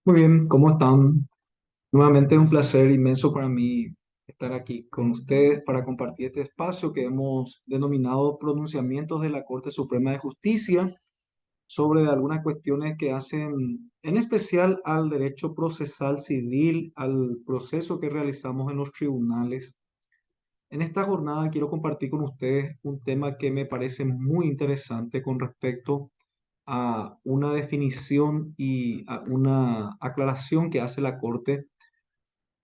Muy bien, ¿cómo están? Nuevamente es un placer inmenso para mí estar aquí con ustedes para compartir este espacio que hemos denominado pronunciamientos de la Corte Suprema de Justicia sobre algunas cuestiones que hacen en especial al derecho procesal civil, al proceso que realizamos en los tribunales. En esta jornada quiero compartir con ustedes un tema que me parece muy interesante con respecto a una definición y a una aclaración que hace la Corte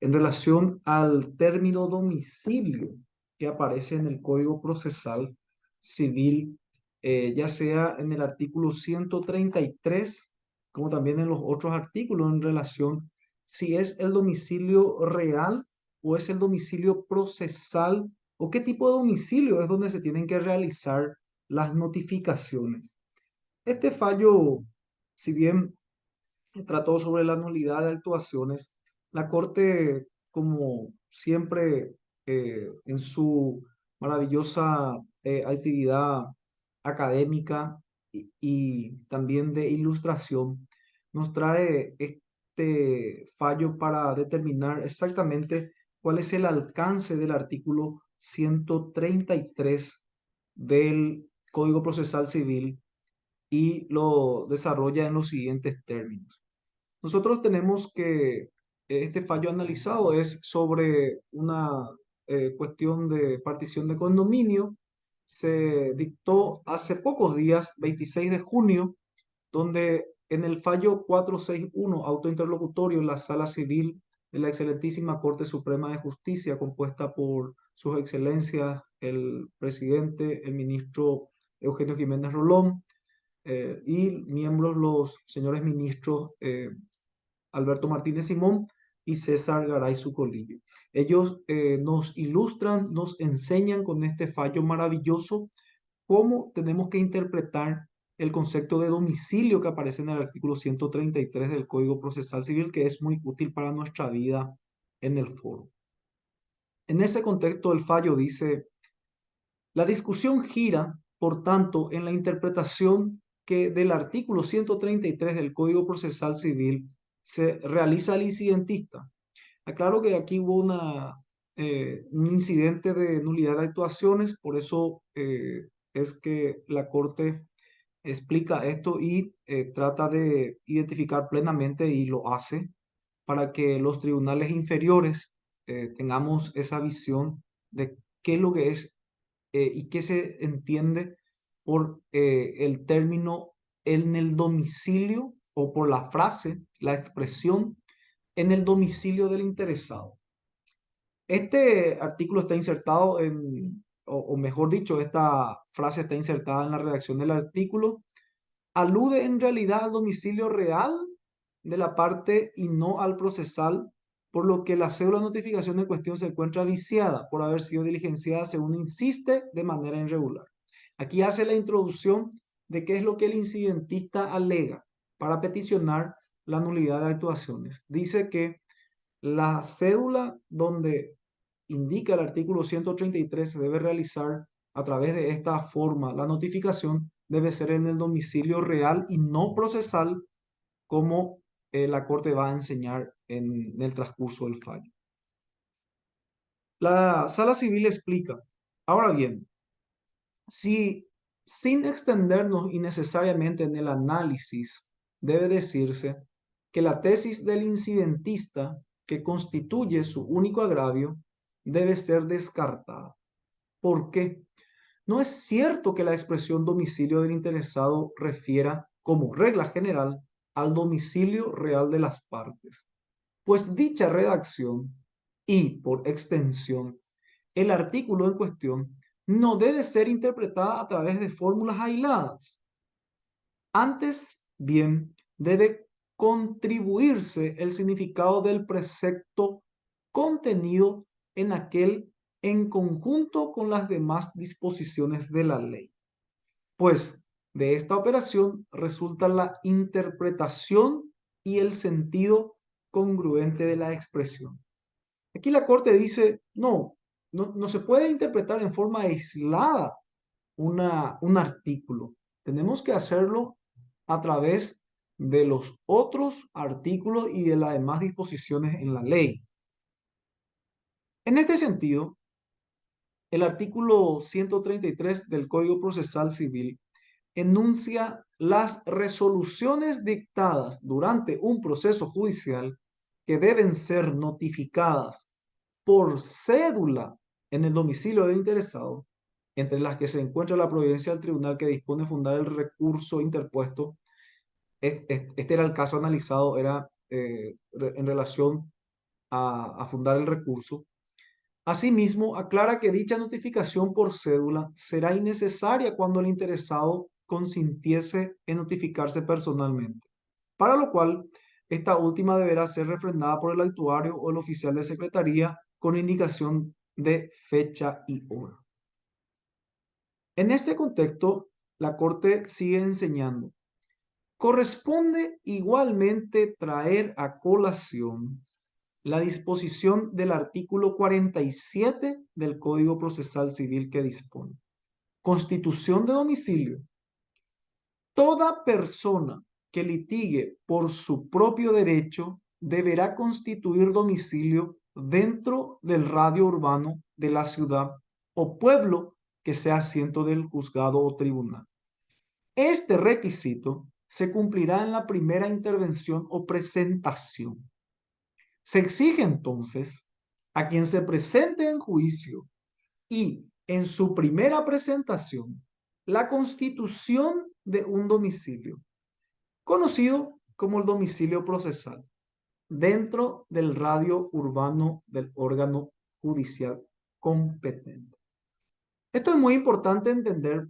en relación al término domicilio que aparece en el Código Procesal Civil, ya sea en el artículo 133 como también en los otros artículos en relación si es el domicilio real o es el domicilio procesal o qué tipo de domicilio es donde se tienen que realizar las notificaciones. Este fallo, si bien trató sobre la nulidad de actuaciones, la Corte, como siempre, en su maravillosa actividad académica y también de ilustración, nos trae este fallo para determinar exactamente cuál es el alcance del artículo 133 del Código Procesal Civil y lo desarrolla en los siguientes términos. Nosotros tenemos que este fallo analizado es sobre una cuestión de partición de condominio. Se dictó hace pocos días, 26 de junio, donde en el fallo 461 autointerlocutorio en la Sala Civil de la Excelentísima Corte Suprema de Justicia, compuesta por sus excelencias el presidente, el ministro Eugenio Jiménez Rolón, y miembros los señores ministros Alberto Martínez Simón y César Garay Zucolillo. Ellos nos ilustran, nos enseñan con este fallo maravilloso cómo tenemos que interpretar el concepto de domicilio que aparece en el artículo 133 del Código Procesal Civil, que es muy útil para nuestra vida en el foro. En ese contexto, el fallo dice: la discusión gira, por tanto, en la interpretación que del artículo 133 del Código Procesal Civil se realiza al incidentista. Aclaro que aquí hubo un incidente de nulidad de actuaciones, por eso es que la Corte explica esto y trata de identificar plenamente, y lo hace, para que los tribunales inferiores tengamos esa visión de qué es lo que es y qué se entiende por el término en el domicilio o por la frase, la expresión en el domicilio del interesado. Este artículo está insertado o mejor dicho, esta frase está insertada en la redacción del artículo, alude en realidad al domicilio real de la parte y no al procesal, por lo que la cédula de notificación en cuestión se encuentra viciada por haber sido diligenciada según insiste de manera irregular. Aquí hace la introducción de qué es lo que el incidentista alega para peticionar la nulidad de actuaciones. Dice que la cédula donde indica el artículo 133 se debe realizar a través de esta forma. La notificación debe ser en el domicilio real y no procesal, como la Corte va a enseñar en el transcurso del fallo. La Sala Civil explica, ahora bien, si sin extendernos innecesariamente en el análisis, debe decirse que la tesis del incidentista, que constituye su único agravio, debe ser descartada. ¿Por qué? No es cierto que la expresión domicilio del interesado refiera, como regla general, al domicilio real de las partes, pues dicha redacción y, por extensión, el artículo en cuestión no debe ser interpretada a través de fórmulas aisladas. Antes bien, debe contribuirse el significado del precepto contenido en aquel en conjunto con las demás disposiciones de la ley. Pues de esta operación resulta la interpretación y el sentido congruente de la expresión. Aquí la Corte dice, no se puede interpretar en forma aislada un artículo. Tenemos que hacerlo a través de los otros artículos y de las demás disposiciones en la ley. En este sentido, el artículo 133 del Código Procesal Civil enuncia las resoluciones dictadas durante un proceso judicial que deben ser notificadas por cédula en el domicilio del interesado, entre las que se encuentra la providencia del tribunal que dispone de fundar el recurso interpuesto. Este era el caso analizado, era en relación a fundar el recurso. Asimismo, aclara que dicha notificación por cédula será innecesaria cuando el interesado consintiese en notificarse personalmente, para lo cual esta última deberá ser refrendada por el actuario o el oficial de secretaría con indicación de fecha y hora. En este contexto, la Corte sigue enseñando: corresponde igualmente traer a colación la disposición del artículo 47 del Código Procesal Civil que dispone: constitución de domicilio. Toda persona que litigue por su propio derecho deberá constituir domicilio dentro del radio urbano de la ciudad o pueblo que sea asiento del juzgado o tribunal. Este requisito se cumplirá en la primera intervención o presentación. Se exige entonces a quien se presente en juicio y en su primera presentación la constitución de un domicilio, conocido como el domicilio procesal, dentro del radio urbano del órgano judicial competente. Esto es muy importante entender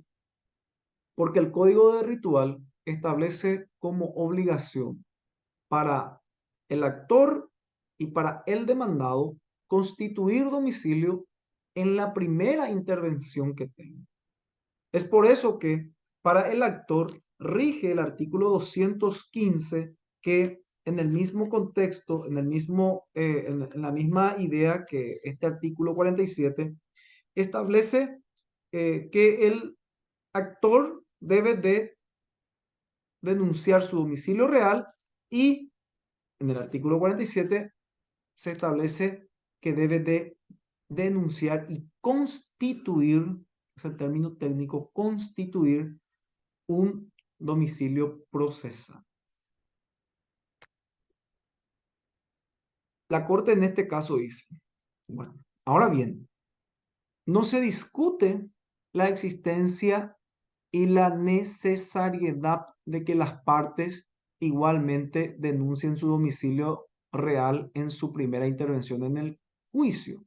porque el Código de Ritual establece como obligación para el actor y para el demandado constituir domicilio en la primera intervención que tenga. Es por eso que para el actor rige el artículo 215, que en el mismo contexto, en la misma idea que este artículo 47, establece que el actor debe de denunciar su domicilio real, y en el artículo 47 se establece que debe de denunciar y constituir, es el término técnico, constituir un domicilio procesal. La Corte en este caso dice, bueno, ahora bien, no se discute la existencia y la necesariedad de que las partes igualmente denuncien su domicilio real en su primera intervención en el juicio.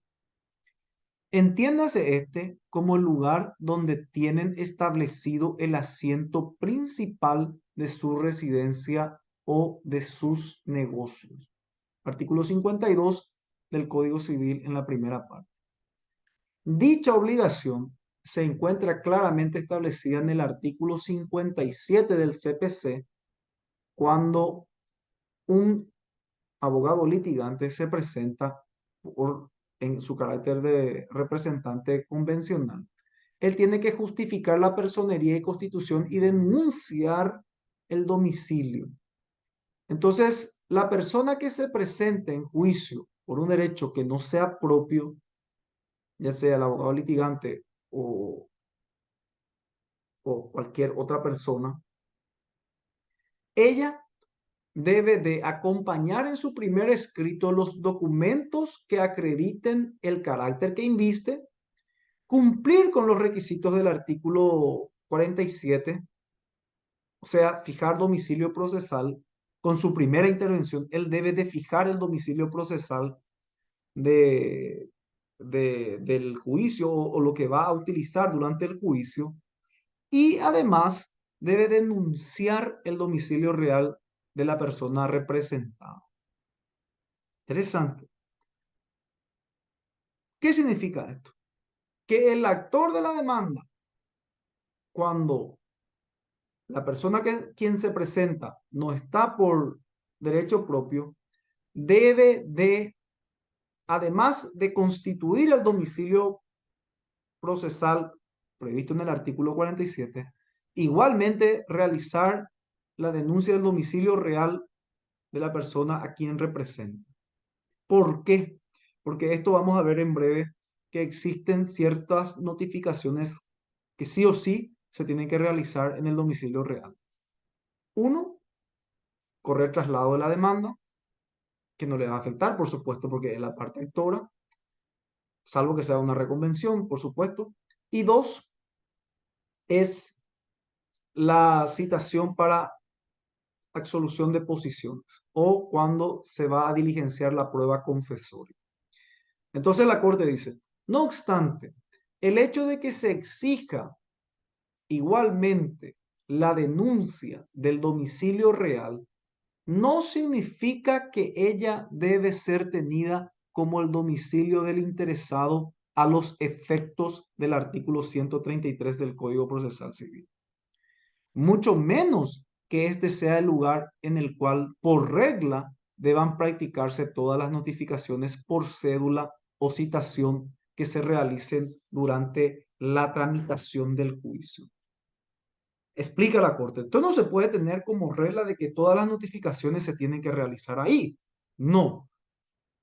Entiéndase este como el lugar donde tienen establecido el asiento principal de su residencia o de sus negocios. Artículo 52 del Código Civil en la primera parte. Dicha obligación se encuentra claramente establecida en el artículo 57 del CPC cuando un abogado litigante se presenta en su carácter de representante convencional. Él tiene que justificar la personería y constitución y denunciar el domicilio. Entonces, la persona que se presente en juicio por un derecho que no sea propio, ya sea el abogado litigante o cualquier otra persona, ella debe de acompañar en su primer escrito los documentos que acrediten el carácter que inviste, cumplir con los requisitos del artículo 47, o sea, fijar domicilio procesal. Con su primera intervención, él debe de fijar el domicilio procesal de, del juicio o lo que va a utilizar durante el juicio, y además debe denunciar el domicilio real de la persona representada. Interesante. ¿Qué significa esto? Que el actor de la demanda, cuando la persona quien se presenta no está por derecho propio, debe de, además de constituir el domicilio procesal previsto en el artículo 47, igualmente realizar la denuncia del domicilio real de la persona a quien representa. ¿Por qué? Porque esto vamos a ver en breve que existen ciertas notificaciones que sí o sí se tienen que realizar en el domicilio real. Uno, correr traslado de la demanda, que no le va a afectar, por supuesto, porque es la parte actora, salvo que sea una reconvención, por supuesto. Y dos, es la citación para absolución de posiciones o cuando se va a diligenciar la prueba confesoria. Entonces la Corte dice, no obstante, el hecho de que se exija igualmente la denuncia del domicilio real no significa que ella debe ser tenida como el domicilio del interesado a los efectos del artículo 133 del Código Procesal Civil. Mucho menos que este sea el lugar en el cual, por regla, deban practicarse todas las notificaciones por cédula o citación que se realicen durante la tramitación del juicio. Explica la Corte. Entonces no se puede tener como regla de que todas las notificaciones se tienen que realizar ahí. No.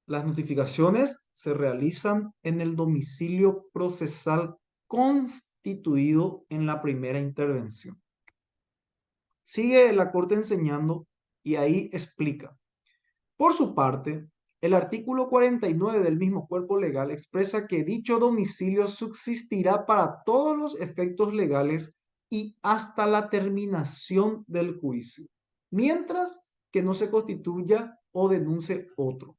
Las notificaciones se realizan en el domicilio procesal constituido en la primera intervención. Sigue la Corte enseñando y ahí explica. Por su parte, el artículo 49 del mismo cuerpo legal expresa que dicho domicilio subsistirá para todos los efectos legales y hasta la terminación del juicio, mientras que no se constituya o denuncie otro.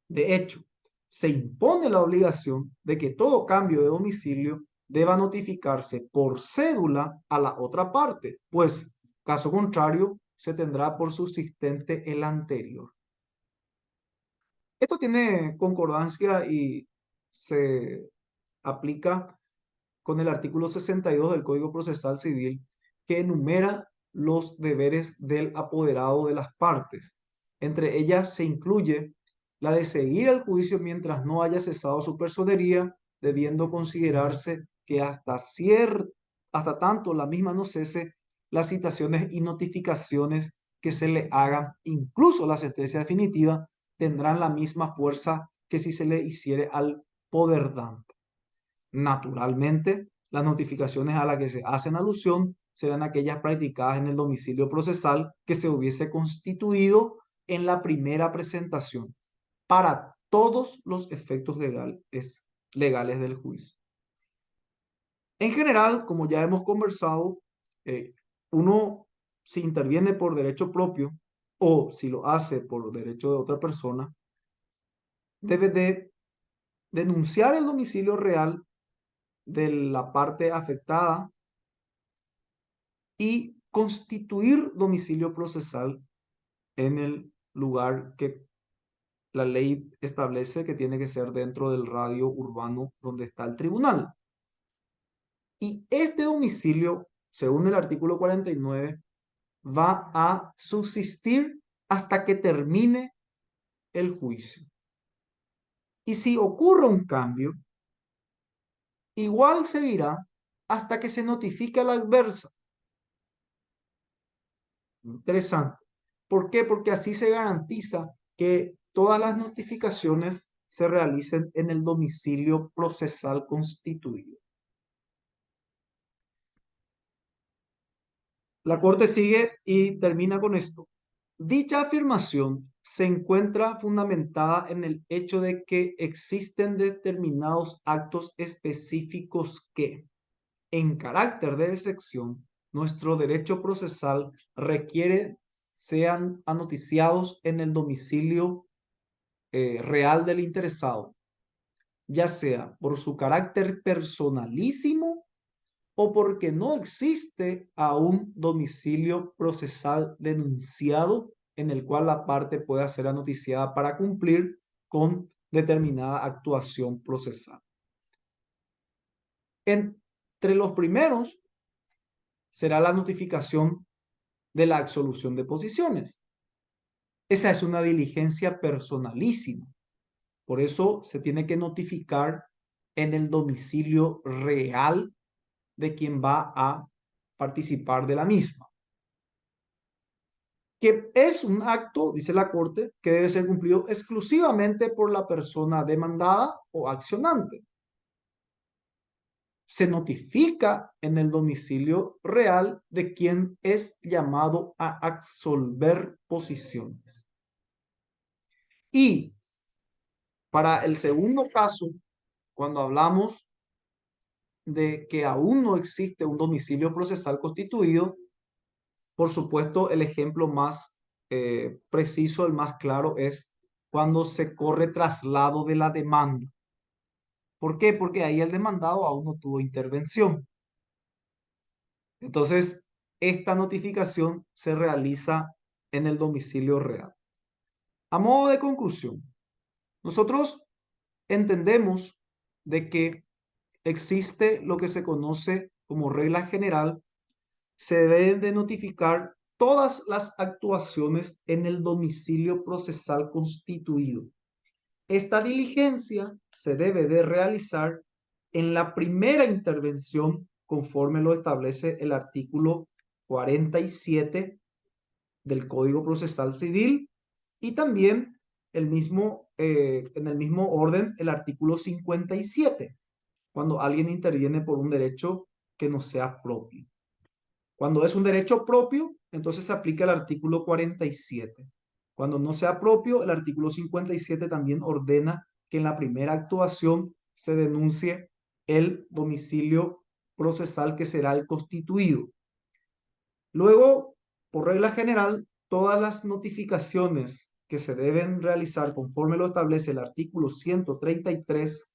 De hecho, se impone la obligación de que todo cambio de domicilio deba notificarse por cédula a la otra parte, pues, caso contrario, se tendrá por subsistente el anterior. Esto tiene concordancia y se aplica con el artículo 62 del Código Procesal Civil, que enumera los deberes del apoderado de las partes. Entre ellas se incluye la de seguir el juicio mientras no haya cesado su personería, debiendo considerarse que hasta tanto la misma no cese, las citaciones y notificaciones que se le hagan, incluso la sentencia definitiva, tendrán la misma fuerza que si se le hiciere al poderdante. Naturalmente, las notificaciones a las que se hacen alusión serán aquellas practicadas en el domicilio procesal que se hubiese constituido en la primera presentación para todos los efectos legales del juicio. En general, como ya hemos conversado, eh, uno si interviene por derecho propio o si lo hace por derecho de otra persona, debe de denunciar el domicilio real de la parte afectada y constituir domicilio procesal en el lugar que la ley establece que tiene que ser dentro del radio urbano donde está el tribunal. Y este domicilio, según el artículo 49, va a subsistir hasta que termine el juicio. Y si ocurre un cambio, igual seguirá hasta que se notifique a la adversa. Interesante. ¿Por qué? Porque así se garantiza que todas las notificaciones se realicen en el domicilio procesal constituido. La Corte sigue y termina con esto. Dicha afirmación se encuentra fundamentada en el hecho de que existen determinados actos específicos que, en carácter de excepción, nuestro derecho procesal requiere sean anoticiados en el domicilio real del interesado, ya sea por su carácter personalísimo o porque no existe aún domicilio procesal denunciado en el cual la parte pueda ser anoticiada para cumplir con determinada actuación procesal. Entre los primeros será la notificación de la absolución de posiciones. Esa es una diligencia personalísima. Por eso se tiene que notificar en el domicilio real de quien va a participar de la misma. que es un acto, dice la Corte, que debe ser cumplido exclusivamente por la persona demandada o accionante. Se notifica en el domicilio real de quien es llamado a absolver posiciones. Y para el segundo caso, cuando hablamos de que aún no existe un domicilio procesal constituido, por supuesto, el ejemplo más preciso, el más claro, es cuando se corre traslado de la demanda. ¿Por qué? Porque ahí el demandado aún no tuvo intervención. Entonces, esta notificación se realiza en el domicilio real. A modo de conclusión, nosotros entendemos de que existe lo que se conoce como regla general. Se deben de notificar todas las actuaciones en el domicilio procesal constituido. Esta diligencia se debe de realizar en la primera intervención conforme lo establece el artículo 47 del Código Procesal Civil y también en el mismo orden el artículo 57, cuando alguien interviene por un derecho que no sea propio. Cuando es un derecho propio, entonces se aplica el artículo 47. Cuando no sea propio, el artículo 57 también ordena que en la primera actuación se denuncie el domicilio procesal que será el constituido. Luego, por regla general, todas las notificaciones que se deben realizar conforme lo establece el artículo 133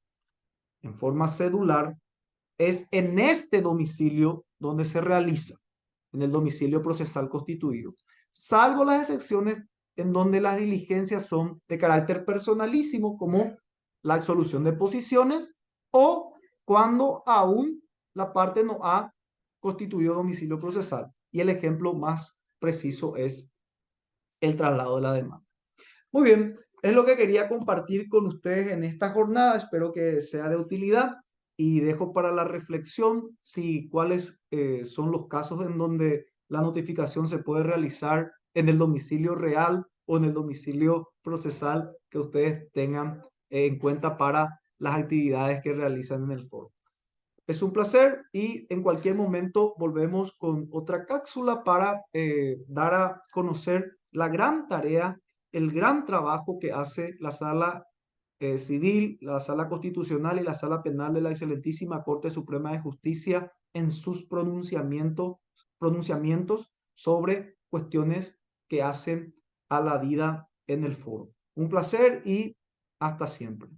en forma cedular, es en este domicilio donde se realiza, en el domicilio procesal constituido, salvo las excepciones en donde las diligencias son de carácter personalísimo, como la absolución de posiciones o cuando aún la parte no ha constituido domicilio procesal. Y el ejemplo más preciso es el traslado de la demanda. Muy bien, es lo que quería compartir con ustedes en esta jornada. Espero que sea de utilidad y dejo para la reflexión si cuáles son los casos en donde la notificación se puede realizar en el domicilio real o en el domicilio procesal que ustedes tengan en cuenta para las actividades que realizan en el foro. Es un placer y en cualquier momento volvemos con otra cápsula para dar a conocer la gran tarea, el gran trabajo que hace la Sala Civil, la Sala Constitucional y la Sala Penal de la Excelentísima Corte Suprema de Justicia en sus pronunciamientos sobre cuestiones que hacen a la vida en el foro. Un placer y hasta siempre.